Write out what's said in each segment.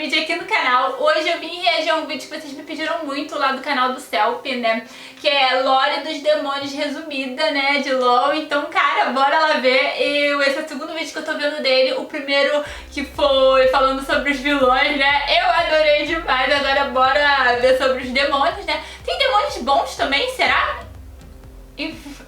vídeo aqui no canal. Hoje eu vim reagir a um vídeo que vocês me pediram muito lá do canal do Celp, né? Que é Lore dos Demônios resumida, né? De LOL. Então, cara, bora lá ver. Esse é o segundo vídeo que eu tô vendo dele. O primeiro que foi falando sobre os vilões, né? Eu adorei demais. Agora bora ver sobre os demônios, né? Tem demônios bons também, será?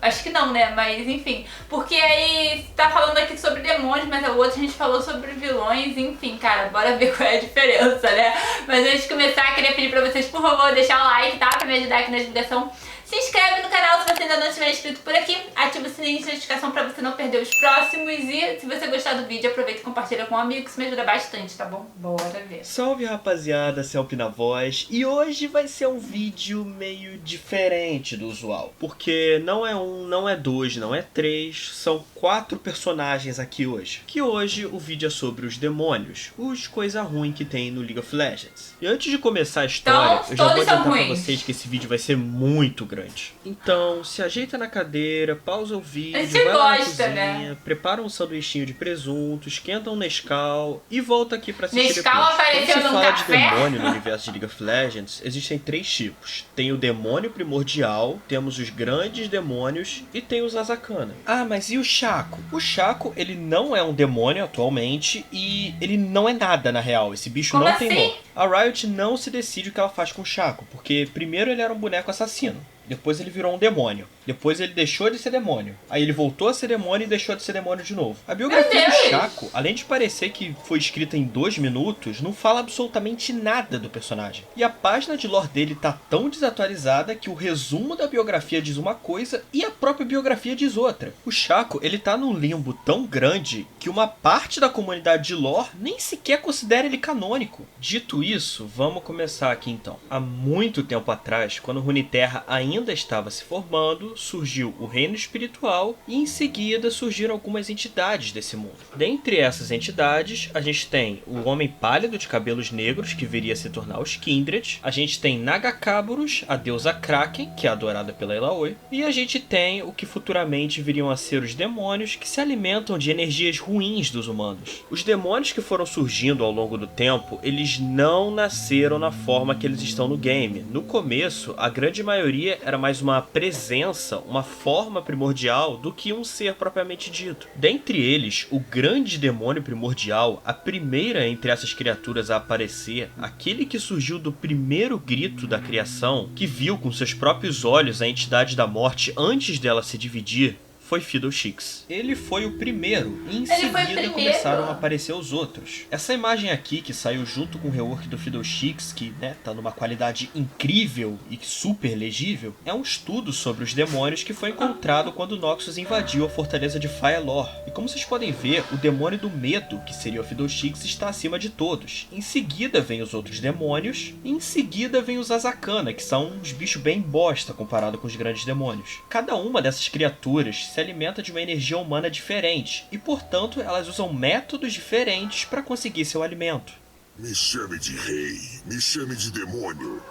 Acho que não, né? Mas enfim. Porque aí tá falando aqui sobre demônios, mas o outro a gente falou sobre vilões. Enfim, cara, bora ver qual é a diferença, né? Mas antes de começar, queria pedir pra vocês, por favor, deixar o like, tá? Pra me ajudar aqui na divulgação. Se inscreve no canal se você ainda não estiver inscrito por aqui. Ativa o sininho de notificação pra você não perder os próximos. E se você gostar do vídeo, aproveita e compartilha com um amigo, que isso me ajuda bastante, tá bom? Bora ver. Salve, rapaziada, Celp na voz. E hoje vai ser um vídeo meio diferente do usual. Porque não é um, não é dois, não é três. São 4 personagens aqui hoje. Que hoje o vídeo é sobre os demônios. Os coisa ruim que tem no League of Legends. E antes de começar a história, Então, eu já vou adiantar pra ruins. vocês que esse vídeo vai ser muito grande. Então, se ajeita na cadeira, pausa o vídeo, A gente vai lá na gosta, cozinha, né? prepara um sanduichinho de presunto, esquenta um Nescau e volta aqui pra assistir Nescau depois. apareceu Quando se num fala café? de demônio no universo de League of Legends, existem 3 tipos. Tem o demônio primordial, temos os grandes demônios e tem os Azakana. Ah, mas e o Shaco? O Shaco, ele não é um demônio atualmente e ele não é nada na real. Esse bicho Como não assim? tem lore. A Riot não se decide o que ela faz com o Shaco, porque primeiro ele era um boneco assassino. Depois ele virou um demônio. Depois ele deixou de ser demônio. Aí ele voltou a ser demônio e deixou de ser demônio de novo. A biografia do Shaco, além de parecer que foi escrita em 2 minutos, não fala absolutamente nada do personagem. E a página de lore dele tá tão desatualizada que o resumo da biografia diz uma coisa e a própria biografia diz outra. O Shaco, ele tá num limbo tão grande que uma parte da comunidade de lore nem sequer considera ele canônico. Dito isso, vamos começar aqui então. Há muito tempo atrás, quando Runeterra ainda estava se formando, surgiu o reino espiritual e em seguida surgiram algumas entidades desse mundo. Dentre essas entidades, a gente tem o Homem Pálido de cabelos negros, que viria a se tornar os Kindred. A gente tem Nagakaborous, a deusa Kraken, que é adorada pela Illaoi. E a gente tem o que futuramente viriam a ser os demônios, que se alimentam de energias ruins dos humanos. Os demônios que foram surgindo ao longo do tempo, eles não nasceram na forma que eles estão no game. No começo, a grande maioria era mais uma presença, uma forma primordial do que um ser propriamente dito. Dentre eles, o grande demônio primordial, a primeira entre essas criaturas a aparecer, aquele que surgiu do primeiro grito da criação, que viu com seus próprios olhos a entidade da morte antes dela se dividir, foi Fiddlesticks. Ele foi o primeiro e em seguida começaram a aparecer os outros. Essa imagem aqui que saiu junto com o rework do Fiddlesticks, que tá numa qualidade incrível e super legível, é um estudo sobre os demônios que foi encontrado quando Noxus invadiu a fortaleza de Fyrelore. E como vocês podem ver, o demônio do medo, que seria o Fiddlesticks, está acima de todos. Em seguida vem os outros demônios, e em seguida vem os Azakana, que são uns bichos bem bosta comparado com os grandes demônios. Cada uma dessas criaturas se alimenta de uma energia humana diferente e, portanto, elas usam métodos diferentes para conseguir seu alimento. Me chame de rei, me chame de demônio.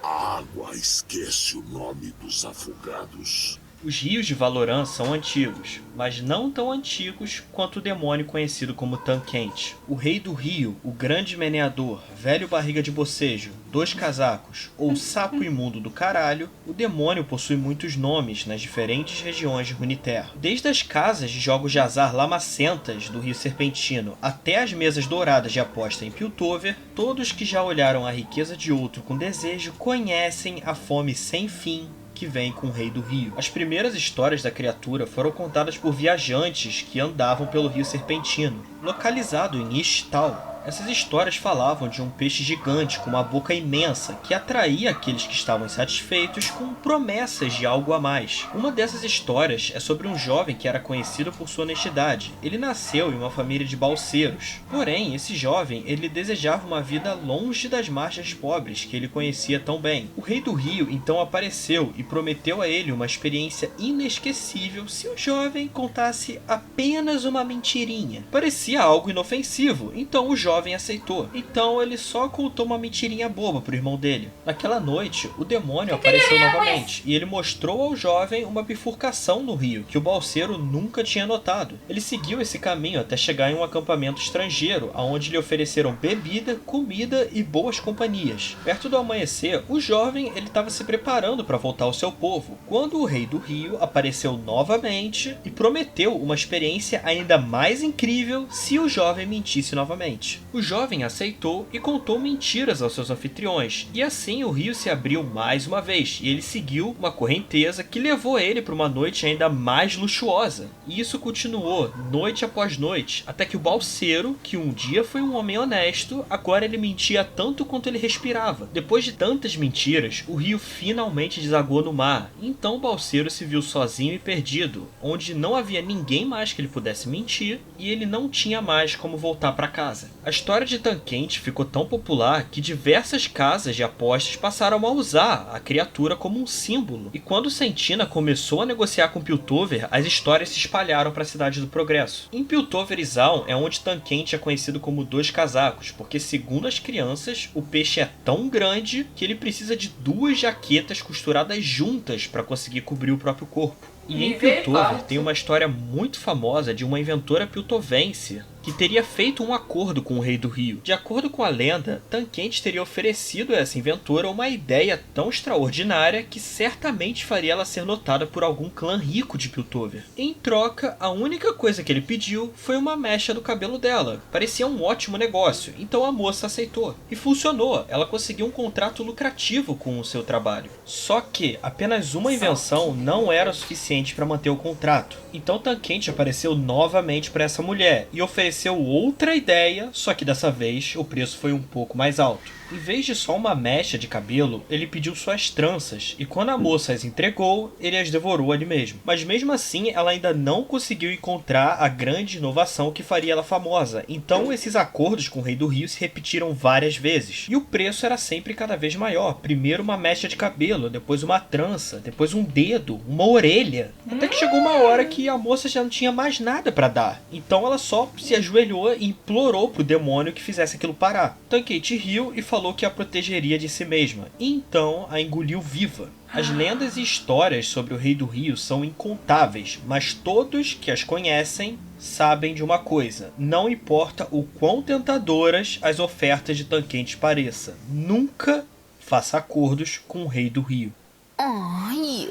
A água esquece o nome dos afogados. Os rios de Valoran são antigos, mas não tão antigos quanto o demônio conhecido como Tankente. O Rei do Rio, o Grande Meneador, Velho Barriga de Bocejo, Dois Casacos ou Sapo Imundo do Caralho, o demônio possui muitos nomes nas diferentes regiões de Runeterra. Desde as casas de jogos de azar lamacentas do Rio Serpentino até as mesas douradas de aposta em Piltover, todos que já olharam a riqueza de outro com desejo conhecem a fome sem fim que vem com o Rei do Rio. As primeiras histórias da criatura foram contadas por viajantes que andavam pelo Rio Serpentino, localizado em Ishtal. Essas histórias falavam de um peixe gigante com uma boca imensa que atraía aqueles que estavam insatisfeitos com promessas de algo a mais. Uma dessas histórias é sobre um jovem que era conhecido por sua honestidade. Ele nasceu em uma família de balseiros. Porém, esse jovem ele desejava uma vida longe das margens pobres que ele conhecia tão bem. O Rei do Rio então apareceu e prometeu a ele uma experiência inesquecível se o jovem contasse apenas uma mentirinha. Parecia algo inofensivo, então o jovem jovem aceitou. Então ele só contou uma mentirinha boba pro irmão dele. Naquela noite, o demônio apareceu novamente e ele mostrou ao jovem uma bifurcação no rio que o balseiro nunca tinha notado. Ele seguiu esse caminho até chegar em um acampamento estrangeiro, onde lhe ofereceram bebida, comida e boas companhias. Perto do amanhecer, o jovem estava se preparando para voltar ao seu povo, quando o rei do rio apareceu novamente e prometeu uma experiência ainda mais incrível se o jovem mentisse novamente. O jovem aceitou e contou mentiras aos seus anfitriões, e assim o rio se abriu mais uma vez, e ele seguiu uma correnteza que levou ele para uma noite ainda mais luxuosa. E isso continuou noite após noite, até que o balseiro, que um dia foi um homem honesto, agora ele mentia tanto quanto ele respirava. Depois de tantas mentiras, o rio finalmente desagou no mar, e então o balseiro se viu sozinho e perdido, onde não havia ninguém mais que ele pudesse mentir, e ele não tinha mais como voltar para casa. A história de Tânquente ficou tão popular que diversas casas de apostas passaram a usar a criatura como um símbolo, e quando Sentina começou a negociar com Piltover, as histórias se espalharam para a Cidade do Progresso. Em Piltover e Zaun é onde Tânquente é conhecido como Dois Casacos, porque segundo as crianças, o peixe é tão grande que ele precisa de 2 jaquetas costuradas juntas para conseguir cobrir o próprio corpo. E em Piltover tem uma história muito famosa de uma inventora piltovense que teria feito um acordo com o rei do rio. De acordo com a lenda, Tânquente teria oferecido a essa inventora uma ideia tão extraordinária que certamente faria ela ser notada por algum clã rico de Piltover. Em troca, a única coisa que ele pediu foi uma mecha do cabelo dela. Parecia um ótimo negócio, então a moça aceitou. E funcionou, ela conseguiu um contrato lucrativo com o seu trabalho. Só que apenas uma invenção não era o suficiente para manter o contrato. Então Tânquente apareceu novamente para essa mulher e ofereceu outra ideia, só que dessa vez o preço foi um pouco mais alto. Em vez de só uma mecha de cabelo, ele pediu suas tranças, e quando a moça as entregou, ele as devorou ali mesmo. Mas mesmo assim, ela ainda não conseguiu encontrar a grande inovação que faria ela famosa, então esses acordos com o Rei do Rio se repetiram várias vezes. E o preço era sempre cada vez maior, primeiro uma mecha de cabelo, depois uma trança, depois um dedo, uma orelha. Até que chegou uma hora que a moça já não tinha mais nada pra dar, então ela só se ajoelhou e implorou pro demônio que fizesse aquilo parar. Tânquete riu e falou que a protegeria de si mesma, e então a engoliu viva. As lendas e histórias sobre o Rei do Rio são incontáveis, mas todos que as conhecem sabem de uma coisa: não importa o quão tentadoras as ofertas de Tânquente pareçam, nunca faça acordos com o Rei do Rio.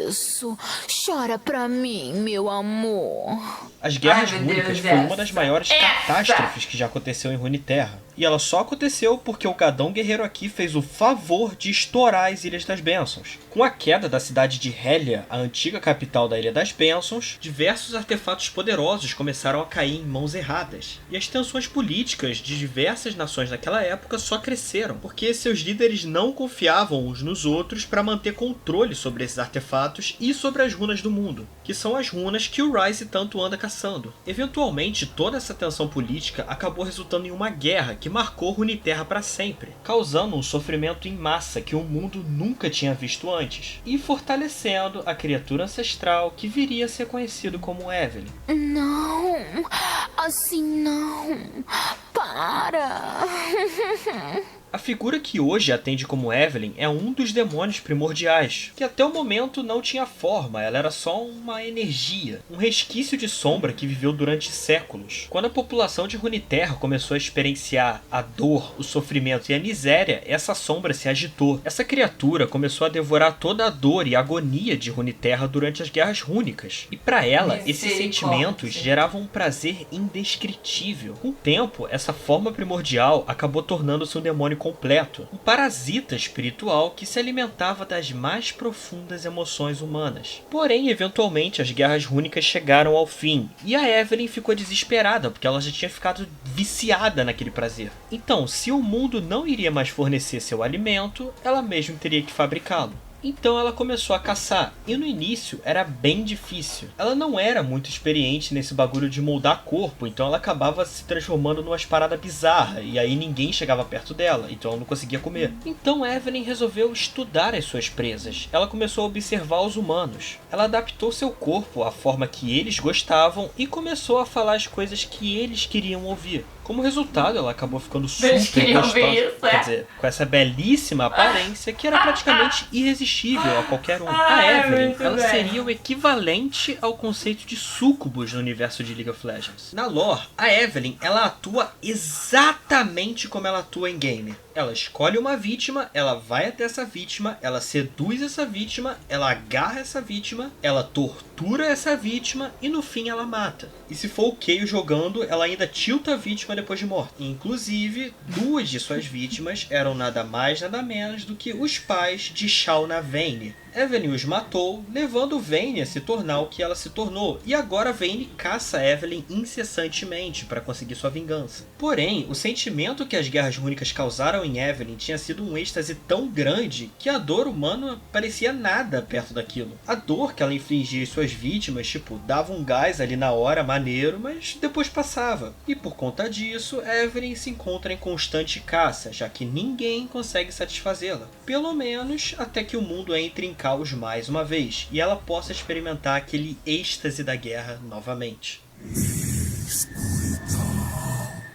Isso. Chora pra mim, meu amor. As Guerras Rúnicas foi uma das maiores catástrofes que já aconteceu em Runeterra. E ela só aconteceu porque o Gadão Guerreiro aqui fez o favor de estourar as Ilhas das Bênçãos. Com a queda da cidade de Hellia, a antiga capital da Ilha das Bênçãos, diversos artefatos poderosos começaram a cair em mãos erradas. E as tensões políticas de diversas nações naquela época só cresceram, porque seus líderes não confiavam uns nos outros para manter controle sobre esses artefatos e sobre as runas do mundo, que são as runas que o Ryze tanto anda caçando. Eventualmente, toda essa tensão política acabou resultando em uma guerra que marcou Runeterra para sempre, causando um sofrimento em massa que o mundo nunca tinha visto antes, e fortalecendo a criatura ancestral que viria a ser conhecido como Evelyn. Não, assim não. Para. A figura que hoje atende como Evelyn é um dos demônios primordiais, que até o momento não tinha forma, ela era só uma energia, um resquício de sombra que viveu durante séculos. Quando a população de Runeterra começou a experienciar a dor, o sofrimento e a miséria, essa sombra se agitou. Essa criatura começou a devorar toda a dor e agonia de Runeterra durante as Guerras Rúnicas, e para ela, esses sentimentos geravam um prazer indescritível. Com o tempo, essa forma primordial acabou tornando-se um demônio completo, um parasita espiritual que se alimentava das mais profundas emoções humanas. Porém, eventualmente, as Guerras Rúnicas chegaram ao fim, e a Evelyn ficou desesperada, porque ela já tinha ficado viciada naquele prazer. Então, se o mundo não iria mais fornecer seu alimento, ela mesma teria que fabricá-lo. Então ela começou a caçar, e no início era bem difícil. Ela não era muito experiente nesse bagulho de moldar corpo, então ela acabava se transformando numas paradas bizarras, e aí ninguém chegava perto dela, então ela não conseguia comer. Então Evelyn resolveu estudar as suas presas. Ela começou a observar os humanos. Ela adaptou seu corpo à forma que eles gostavam e começou a falar as coisas que eles queriam ouvir. Como resultado, ela acabou ficando Eles super queriam gostosa. ver isso, Quer dizer, com essa belíssima aparência que era praticamente irresistível a qualquer um. A Evelyn, muito ela bem. seria o equivalente ao conceito de súcubus no universo de League of Legends. Na lore, a Evelyn, ela atua exatamente como ela atua em game. Ela escolhe uma vítima, ela vai até essa vítima, ela seduz essa vítima, ela agarra essa vítima, ela tortura essa vítima e no fim ela mata. E se for o Kayle jogando, ela ainda tilta a vítima depois de morta. Inclusive, 2 de suas vítimas eram nada mais nada menos do que os pais de Shauna Vayne. Evelyn os matou, levando Vayne a se tornar o que ela se tornou, e agora Vayne caça Evelyn incessantemente para conseguir sua vingança. Porém, o sentimento que as guerras rúnicas causaram em Evelyn tinha sido um êxtase tão grande que a dor humana parecia nada perto daquilo. A dor que ela infligia às suas vítimas, dava um gás ali na hora, maneiro, mas depois passava. E por conta disso, Evelyn se encontra em constante caça, já que ninguém consegue satisfazê-la. Pelo menos até que o mundo entre em caos mais uma vez, e ela possa experimentar aquele êxtase da guerra novamente.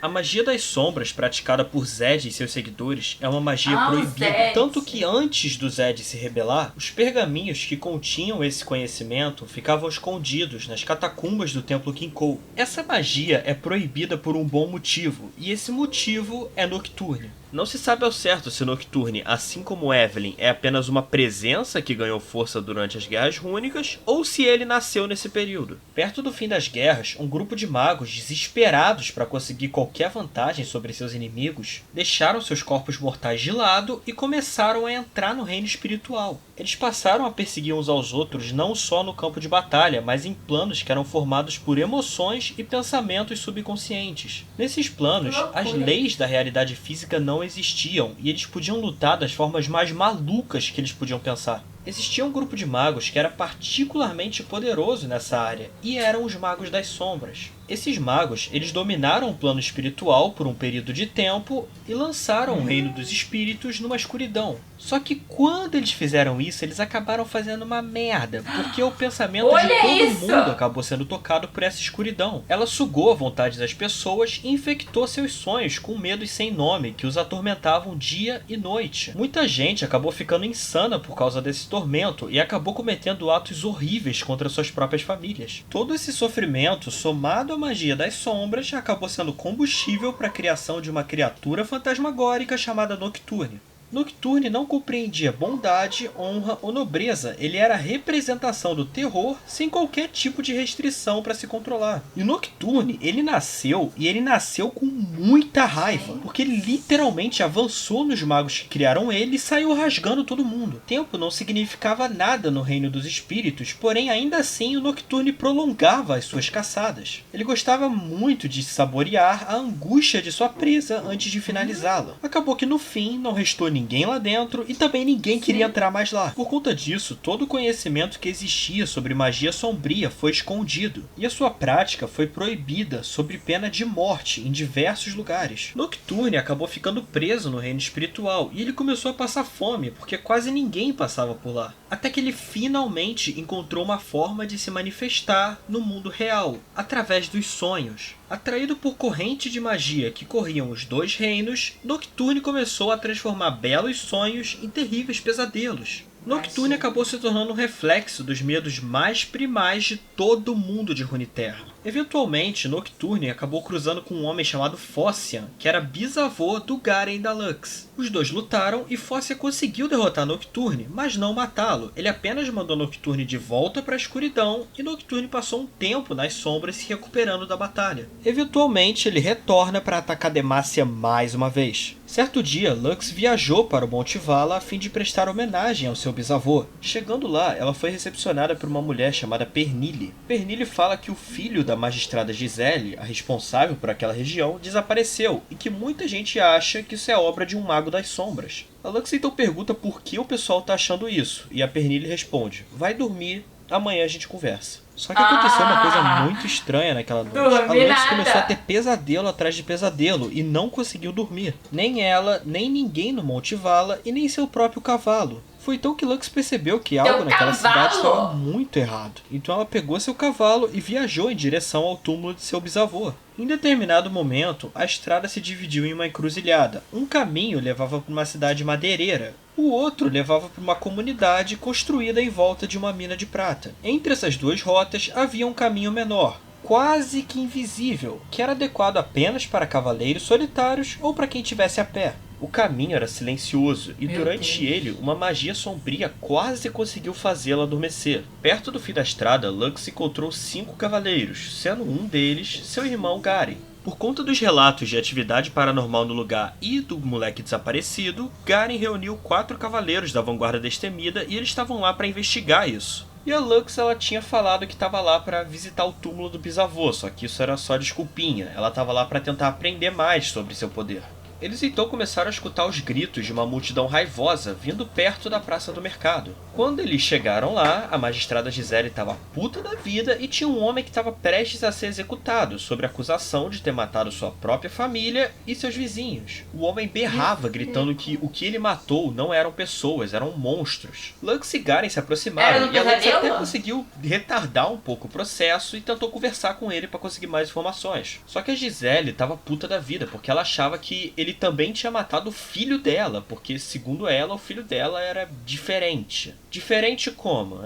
A magia das sombras praticada por Zed e seus seguidores é uma magia proibida, Zed. tanto que antes do Zed se rebelar, os pergaminhos que continham esse conhecimento ficavam escondidos nas catacumbas do Templo Kinkou. Essa magia é proibida por um bom motivo, e esse motivo é Nocturne. Não se sabe ao certo se Nocturne, assim como Evelyn, é apenas uma presença que ganhou força durante as Guerras Rúnicas, ou se ele nasceu nesse período. Perto do fim das guerras, um grupo de magos desesperados para conseguir qualquer vantagem sobre seus inimigos, deixaram seus corpos mortais de lado e começaram a entrar no reino espiritual. Eles passaram a perseguir uns aos outros não só no campo de batalha, mas em planos que eram formados por emoções e pensamentos subconscientes. Nesses planos, as leis da realidade física não existiam e eles podiam lutar das formas mais malucas que eles podiam pensar. Existia um grupo de magos que era particularmente poderoso nessa área, e eram os Magos das Sombras. Esses magos, eles dominaram o plano espiritual por um período de tempo e lançaram o reino dos espíritos numa escuridão. Só que quando eles fizeram isso, eles acabaram fazendo uma merda, porque o pensamento de todo mundo acabou sendo tocado por essa escuridão. Ela sugou a vontade das pessoas e infectou seus sonhos com medos sem nome que os atormentavam dia e noite. Muita gente acabou ficando insana por causa desse tormento e acabou cometendo atos horríveis contra suas próprias famílias. Todo esse sofrimento, somado à magia das sombras, acabou sendo combustível para a criação de uma criatura fantasmagórica chamada Nocturne. Nocturne não compreendia bondade, honra ou nobreza, ele era a representação do terror sem qualquer tipo de restrição para se controlar. E o Nocturne, ele nasceu com muita raiva, porque ele literalmente avançou nos magos que criaram ele e saiu rasgando todo mundo. Tempo não significava nada no reino dos espíritos, porém ainda assim o Nocturne prolongava as suas caçadas. Ele gostava muito de saborear a angústia de sua presa antes de finalizá-la. Acabou que no fim não restou ninguém lá dentro e também ninguém queria entrar mais lá. Por conta disso, todo o conhecimento que existia sobre magia sombria foi escondido, e a sua prática foi proibida sob pena de morte em diversos lugares. Nocturne acabou ficando preso no reino espiritual e ele começou a passar fome porque quase ninguém passava por lá. Até que ele finalmente encontrou uma forma de se manifestar no mundo real, através dos sonhos. Atraído por corrente de magia que corriam os dois reinos, Nocturne começou a transformar belos sonhos em terríveis pesadelos. Nocturne acabou se tornando um reflexo dos medos mais primais de todo o mundo de Runeterra. Eventualmente, Nocturne acabou cruzando com um homem chamado Fócia, que era bisavô do Garen da Lux. Os dois lutaram e Fócia conseguiu derrotar Nocturne, mas não matá-lo. Ele apenas mandou Nocturne de volta para a escuridão e Nocturne passou um tempo nas sombras se recuperando da batalha. Eventualmente, ele retorna para atacar Demacia mais uma vez. Certo dia, Lux viajou para o Monte Vala a fim de prestar homenagem ao seu bisavô. Chegando lá, ela foi recepcionada por uma mulher chamada Pernille. Pernille fala que o filho da magistrada Giselle, a responsável por aquela região, desapareceu e que muita gente acha que isso é obra de um mago das sombras. A Lux então pergunta por que o pessoal está achando isso, e a Pernille responde: vai dormir, amanhã a gente conversa. Só que aconteceu uma coisa muito estranha naquela noite. A Lux começou a ter pesadelo atrás de pesadelo e não conseguiu dormir. Nem ela, nem ninguém no Monte Vala e nem seu próprio cavalo. Foi então que Lux percebeu que algo naquela cidade estava muito errado. Então ela pegou seu cavalo e viajou em direção ao túmulo de seu bisavô. Em determinado momento, a estrada se dividiu em uma encruzilhada. Um caminho levava para uma cidade madeireira. O outro levava para uma comunidade construída em volta de uma mina de prata. Entre essas duas rotas havia um caminho menor, quase que invisível, que era adequado apenas para cavaleiros solitários ou para quem estivesse a pé. O caminho era silencioso e durante ele uma magia sombria quase conseguiu fazê-la adormecer. Perto do fim da estrada, Lux encontrou 5 cavaleiros, sendo um deles seu irmão Garen. Por conta dos relatos de atividade paranormal no lugar e do moleque desaparecido, Garen reuniu 4 cavaleiros da vanguarda destemida e eles estavam lá para investigar isso. E a Lux, ela tinha falado que estava lá para visitar o túmulo do bisavô, só que isso era só desculpinha. Ela estava lá para tentar aprender mais sobre seu poder. Eles então começaram a escutar os gritos de uma multidão raivosa vindo perto da praça do mercado. Quando eles chegaram lá, a magistrada Gisele estava puta da vida e tinha um homem que estava prestes a ser executado, sob acusação de ter matado sua própria família e seus vizinhos. O homem berrava, gritando que o que ele matou não eram pessoas, eram monstros. Lux e Garen se aproximaram e a Lux até conseguiu retardar um pouco o processo e tentou conversar com ele para conseguir mais informações. Só que a Gisele estava puta da vida, porque ela achava que ele também tinha matado o filho dela, porque, segundo ela, o filho dela era diferente. Diferente como?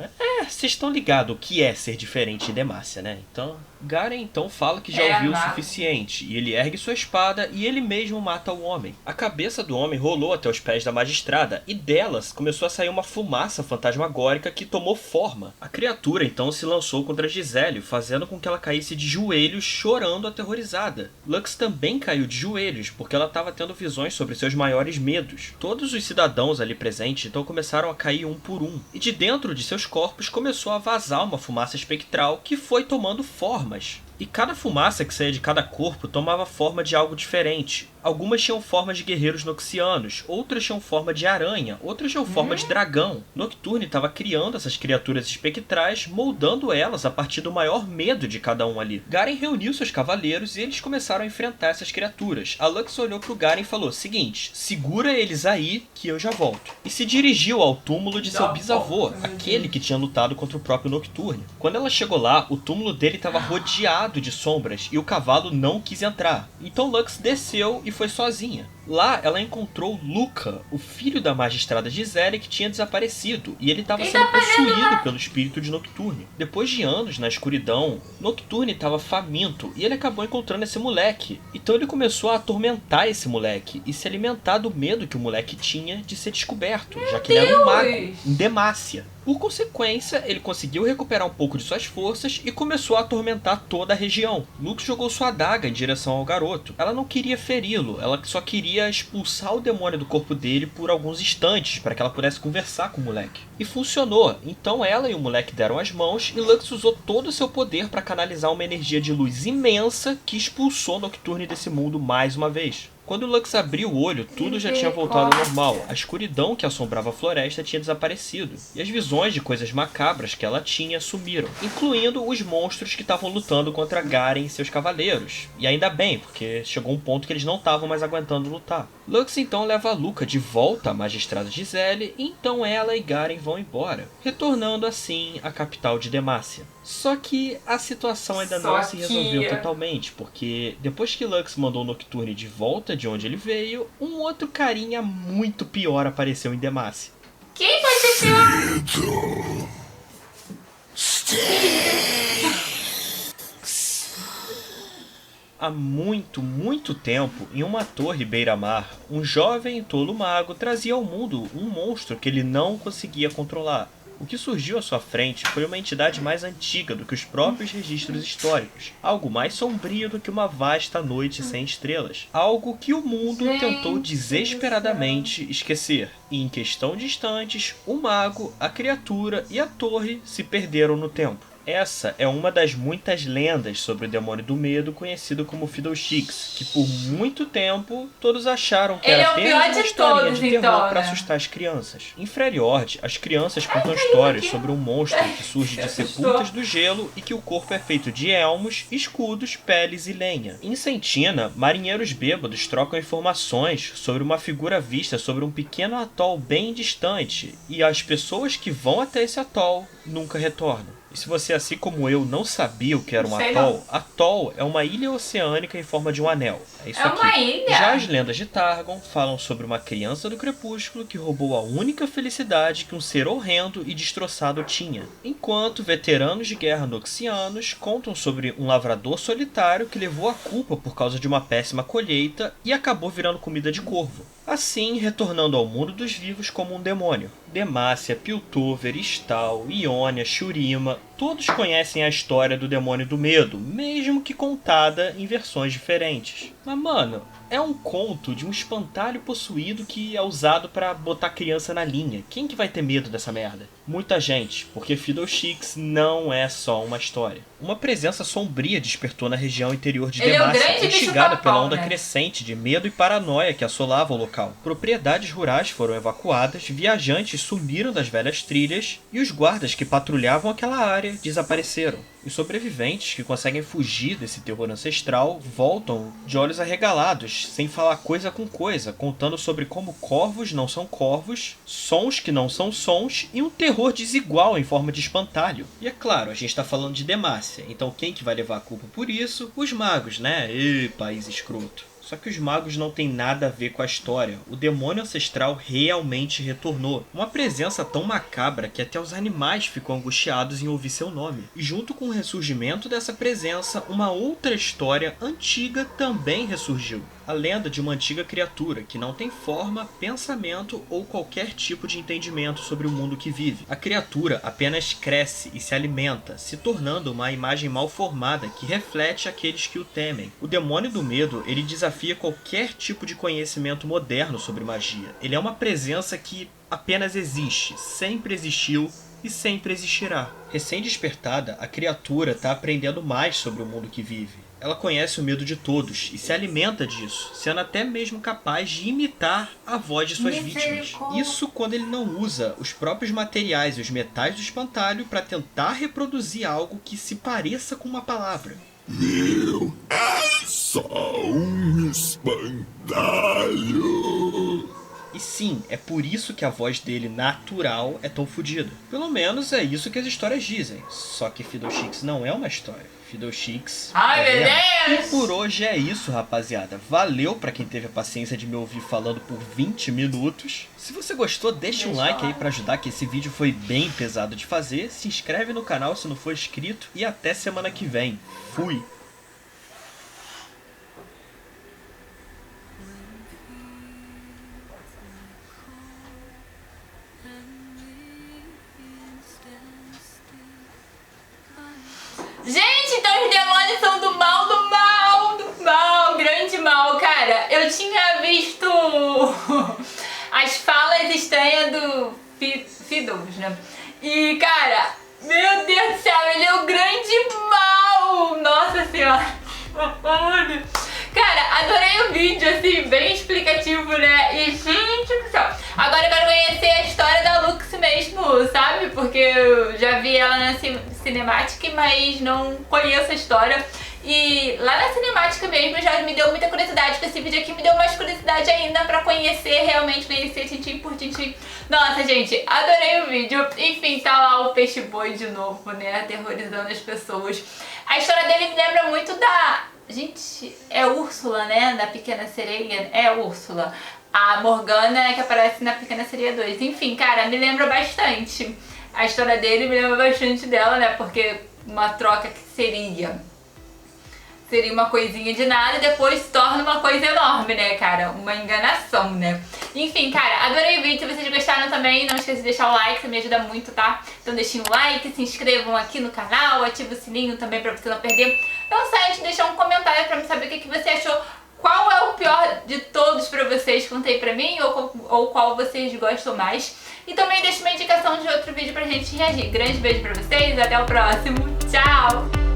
Vocês estão ligados o que é ser diferente em Demacia, né? Então, Garen então fala que já ouviu o suficiente, e ele ergue sua espada e ele mesmo mata o homem. A cabeça do homem rolou até os pés da magistrada, e delas começou a sair uma fumaça fantasmagórica que tomou forma. A criatura então se lançou contra Gisele, fazendo com que ela caísse de joelhos, chorando aterrorizada. Lux também caiu de joelhos, porque ela estava tendo visões sobre seus maiores medos. Todos os cidadãos ali presentes então começaram a cair um por um, e de dentro de seus corpos começou a vazar uma fumaça espectral que foi tomando formas. E cada fumaça que saía de cada corpo tomava forma de algo diferente. Algumas tinham forma de guerreiros noxianos, outras tinham forma de aranha, outras tinham forma de dragão. Nocturne estava criando essas criaturas espectrais, moldando elas a partir do maior medo de cada um ali. Garen reuniu seus cavaleiros e eles começaram a enfrentar essas criaturas. A Lux olhou pro Garen e falou: seguinte, segura eles aí que eu já volto. E se dirigiu ao túmulo de seu bisavô, aquele que tinha lutado contra o próprio Nocturne. Quando ela chegou lá, o túmulo dele estava rodeado de sombras e o cavalo não quis entrar. Então Lux desceu e foi sozinha. Lá ela encontrou Luca, o filho da magistrada Gisele, que tinha desaparecido, e ele estava sendo possuído pelo espírito de Nocturne. Depois de anos na escuridão, Nocturne estava faminto e ele acabou encontrando esse moleque. Então ele começou a atormentar esse moleque e se alimentar do medo que o moleque tinha de ser descoberto, já que ele era um mago em Demacia. Por consequência, ele conseguiu recuperar um pouco de suas forças e começou a atormentar toda a região. Lux jogou sua adaga em direção ao garoto. Ela não queria feri-lo, ela só queria expulsar o demônio do corpo dele por alguns instantes, para que ela pudesse conversar com o moleque. E funcionou, então ela e o moleque deram as mãos e Lux usou todo o seu poder para canalizar uma energia de luz imensa que expulsou Nocturne desse mundo mais uma vez. Quando Lux abriu o olho, tudo já tinha voltado ao normal. A escuridão que assombrava a floresta tinha desaparecido. E as visões de coisas macabras que ela tinha sumiram, incluindo os monstros que estavam lutando contra Garen e seus cavaleiros. E ainda bem, porque chegou um ponto que eles não estavam mais aguentando lutar. Lux então leva a Luca de volta à magistrada Gisele, e então ela e Garen vão embora, retornando assim à capital de Demacia. Só que a situação ainda não se resolveu totalmente, porque depois que Lux mandou o Nocturne de volta de onde ele veio, um outro carinha muito pior apareceu em Demacia. Quem foi esse pior? Há muito, muito tempo, em uma torre beira-mar, um jovem e tolo mago trazia ao mundo um monstro que ele não conseguia controlar. O que surgiu à sua frente foi uma entidade mais antiga do que os próprios registros históricos, algo mais sombrio do que uma vasta noite sem estrelas, algo que o mundo tentou desesperadamente esquecer, e em questão de instantes, o mago, a criatura e a torre se perderam no tempo. Essa é uma das muitas lendas sobre o demônio do medo, conhecido como Fiddlesticks, que por muito tempo todos acharam que Ele era é o apenas pior uma de historinha todos, de terror então, para né? assustar as crianças. Em Freljord, as crianças contam histórias sobre um monstro que surge de sepultas do gelo e que o corpo é feito de elmos, escudos, peles e lenha. Em Sentina, marinheiros bêbados trocam informações sobre uma figura vista sobre um pequeno atol bem distante, e as pessoas que vão até esse atol nunca retornam. E se você, assim como eu, não sabia o que era um Sei atol, não. atol é uma ilha oceânica em forma de um anel. É isso É aqui. uma ilha? Já as lendas de Targon falam sobre uma criança do crepúsculo que roubou a única felicidade que um ser horrendo e destroçado tinha. Enquanto veteranos de guerra noxianos contam sobre um lavrador solitário que levou a culpa por causa de uma péssima colheita e acabou virando comida de corvo. Assim, retornando ao mundo dos vivos como um demônio. Demacia, Piltover, Stal, Ionia, Shurima, todos conhecem a história do demônio do medo, mesmo que contada em versões diferentes. Mas mano, é um conto de um espantalho possuído que é usado pra botar criança na linha. Quem que vai ter medo dessa merda? Muita gente, porque Fiddlesticks não é só uma história. Uma presença sombria despertou na região interior de Ele é um Demacia, grande bicho instigada pela papão, onda né? crescente de medo e paranoia que assolava o local. Propriedades rurais foram evacuadas, viajantes sumiram das velhas trilhas e os guardas que patrulhavam aquela área desapareceram. Os sobreviventes que conseguem fugir desse terror ancestral voltam de olhos arregalados, sem falar coisa com coisa, contando sobre como corvos não são corvos, sons que não são sons e um terror desigual em forma de espantalho. E é claro, a gente tá falando de Demacia, então quem que vai levar a culpa por isso? Os magos, né? Ê, país escroto. Só que os magos não têm nada a ver com a história. O demônio ancestral realmente retornou. Uma presença tão macabra que até os animais ficam angustiados em ouvir seu nome. E junto com o ressurgimento dessa presença, uma outra história antiga também ressurgiu. A lenda de uma antiga criatura que não tem forma, pensamento ou qualquer tipo de entendimento sobre o mundo que vive. A criatura apenas cresce e se alimenta, se tornando uma imagem mal formada que reflete aqueles que o temem. O demônio do medo, ele desafia qualquer tipo de conhecimento moderno sobre magia. Ele é uma presença que apenas existe, sempre existiu e sempre existirá. Recém-despertada, a criatura está aprendendo mais sobre o mundo que vive. Ela conhece o medo de todos e se alimenta disso, sendo até mesmo capaz de imitar a voz de suas vítimas. Isso quando ele não usa os próprios materiais e os metais do espantalho para tentar reproduzir algo que se pareça com uma palavra. Eu sou um espantalho. E sim, é por isso que a voz dele natural é tão fodida. Pelo menos é isso que as histórias dizem. Só que Fiddlesticks não é uma história. Fiddlesticks Ai, é meu real. Deus! E por hoje é isso, rapaziada. Valeu pra quem teve a paciência de me ouvir falando por 20 minutos. Se você gostou, deixa um like aí pra ajudar, que esse vídeo foi bem pesado de fazer. Se inscreve no canal se não for inscrito. E até semana que vem. Fui! Gente, então os demônios são do mal, do mal, do mal, grande mal. Cara, eu tinha visto as falas estranhas do Fiddles, né? E, cara, meu Deus do céu, ele é o grande mal. Nossa senhora. Cara, adorei o vídeo, assim, bem explicativo, né? E, gente do céu. Agora eu quero conhecer a história da Lux mesmo, sabe? Porque eu já vi ela na cinemática, mas não conheço a história. E lá na cinemática mesmo já me deu muita curiosidade, porque esse vídeo aqui me deu mais curiosidade ainda pra conhecer, realmente conhecer tintim por tintim. Nossa, gente, adorei o vídeo. Enfim, tá lá o peixe boi de novo, né? Aterrorizando as pessoas. A história dele me lembra muito da... Gente, é Úrsula, né? Da Pequena Sereia. É Úrsula. A Morgana que aparece na Pequena Sereia 2. Enfim, cara, me lembra bastante. A história dele me lembra bastante dela, né? Porque uma troca que seria uma coisinha de nada e depois se torna uma coisa enorme, né, cara? Uma enganação, né? Enfim, cara, adorei o vídeo. Se vocês gostaram também, não esqueça de deixar o like, isso me ajuda muito, tá? Então deixem o like, se inscrevam aqui no canal, ative o sininho também pra você não perder. Não sai de deixar um comentário pra me saber o que você achou. Qual é o pior de todos pra vocês, conta aí pra mim, ou qual vocês gostam mais. E também deixa uma indicação de outro vídeo pra gente reagir. Grande beijo pra vocês, até o próximo. Tchau!